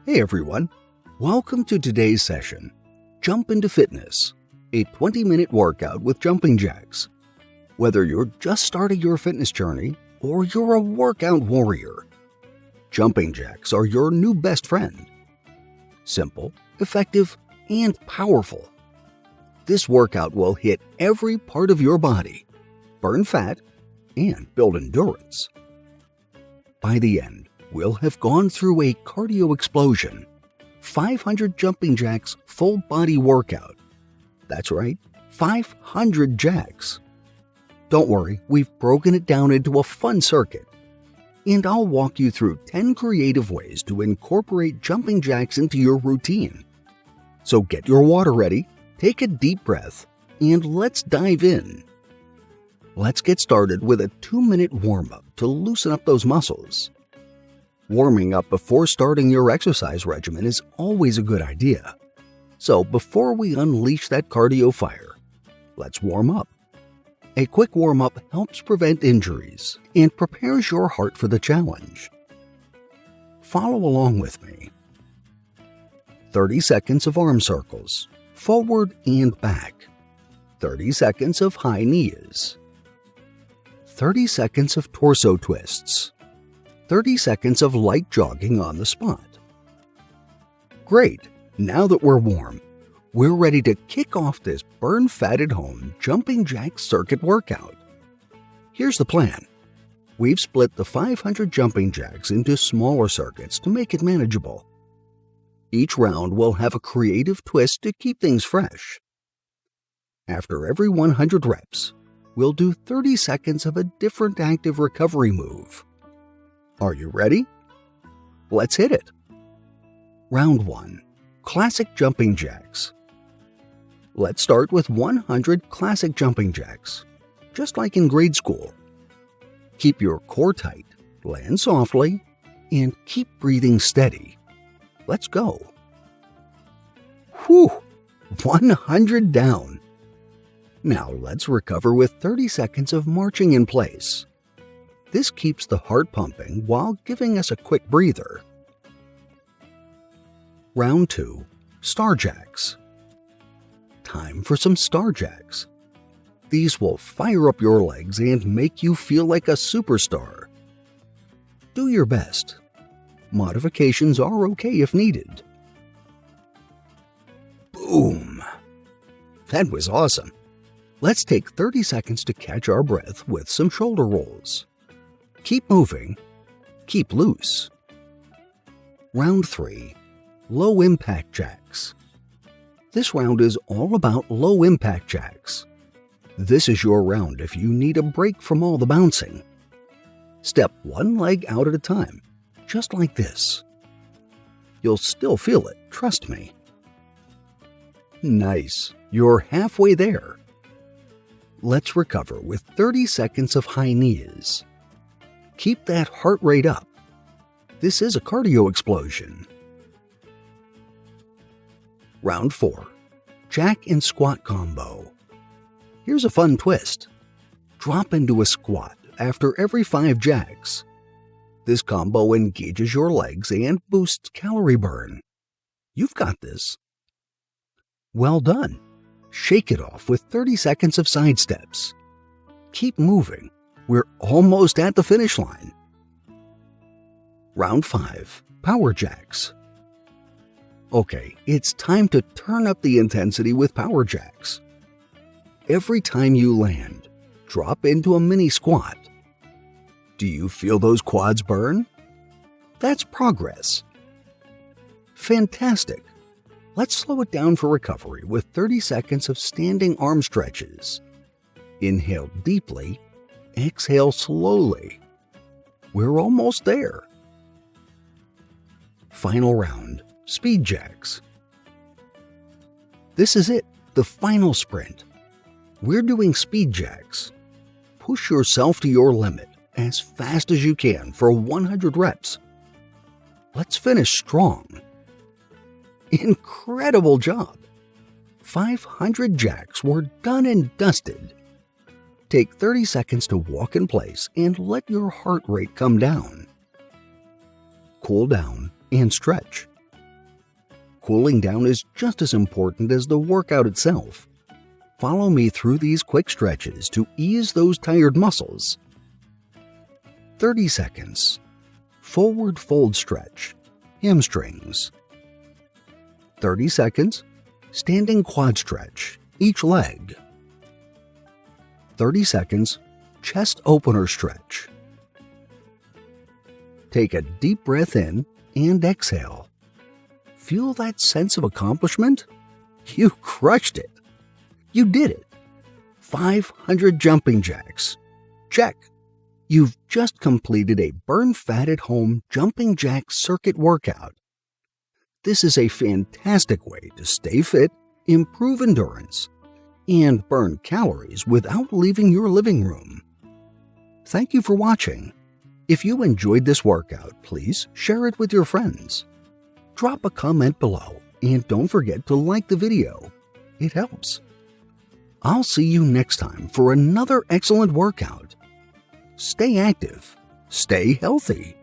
Hey everyone, welcome to today's session, Jump into Fitness, a 20-minute workout with jumping jacks. Whether you're just starting your fitness journey or you're a workout warrior, jumping jacks are your new best friend. Simple, effective, and powerful. This workout will hit every part of your body, burn fat, and build endurance. By the end, we'll have gone through a cardio explosion, 500 jumping jacks full body workout. That's right, 500 jacks. Don't worry, we've broken it down into a fun circuit. And I'll walk you through 10 creative ways to incorporate jumping jacks into your routine. So get your water ready, take a deep breath, and let's dive in. Let's get started with a 2-minute warm-up to loosen up those muscles. Warming up before starting your exercise regimen is always a good idea. So before we unleash that cardio fire, let's warm up. A quick warm-up helps prevent injuries and prepares your heart for the challenge. Follow along with me. 30 seconds of arm circles, forward and back. 30 seconds of high knees. 30 seconds of torso twists. 30 seconds of light jogging on the spot. Great! Now that we're warm, we're ready to kick off this burn fat at home jumping jack circuit workout. Here's the plan. We've split the 500 jumping jacks into smaller circuits to make it manageable. Each round will have a creative twist to keep things fresh. After every 100 reps, we'll do 30 seconds of a different active recovery move. Are you ready? Let's hit it. Round 1. Classic jumping jacks. Let's start with 100 classic jumping jacks, just like in grade school. Keep your core tight, land softly, and keep breathing steady. Let's go. Whew! 100 down. Now let's recover with 30 seconds of marching in place. This keeps the heart pumping while giving us a quick breather. Round 2. Star Jacks. Time for some Star Jacks. These will fire up your legs and make you feel like a superstar. Do your best. Modifications are okay if needed. Boom! That was awesome. Let's take 30 seconds to catch our breath with some shoulder rolls. Keep moving. Keep loose. Round 3. Low Impact Jacks. This round is all about low impact jacks. This is your round if you need a break from all the bouncing. Step one leg out at a time, just like this. You'll still feel it, trust me. Nice, you're halfway there. Let's recover with 30 seconds of high knees. Keep that heart rate up. This is a cardio explosion. Round 4. Jack and squat combo. Here's a fun twist. Drop into a squat after every 5 jacks. This combo engages your legs and boosts calorie burn. You've got this. Well done. Shake it off with 30 seconds of side steps. Keep moving. We're almost at the finish line. Round 5. Power jacks. Okay, it's time to turn up the intensity with power jacks. Every time you land, drop into a mini squat. Do you feel those quads burn? That's progress. Fantastic. Let's slow it down for recovery with 30 seconds of standing arm stretches. Inhale deeply, exhale slowly. We're almost there. Final round, speed jacks. This is it, the final sprint. We're doing speed jacks. Push yourself to your limit as fast as you can for 100 reps. Let's finish strong. Incredible job! 500 jacks were done and dusted. Take 30 seconds to walk in place and let your heart rate come down. Cool down and stretch. cooling down is just as important as the workout itself. Follow me through these quick stretches to ease those tired muscles. 30 seconds. Forward fold stretch, hamstrings. 30 seconds. Standing quad stretch, each leg. 30 seconds. Chest opener stretch. Take a deep breath in and exhale. Feel that sense of accomplishment? You crushed it. You did it. 500 jumping jacks. Check. You've just completed a burn fat at home jumping jack circuit workout. This is a fantastic way to stay fit, improve endurance, and burn calories without leaving your living room. Thank you for watching. If you enjoyed this workout, please share it with your friends. Drop a comment below and don't forget to like the video. It helps. I'll see you next time for another excellent workout. Stay active, stay healthy.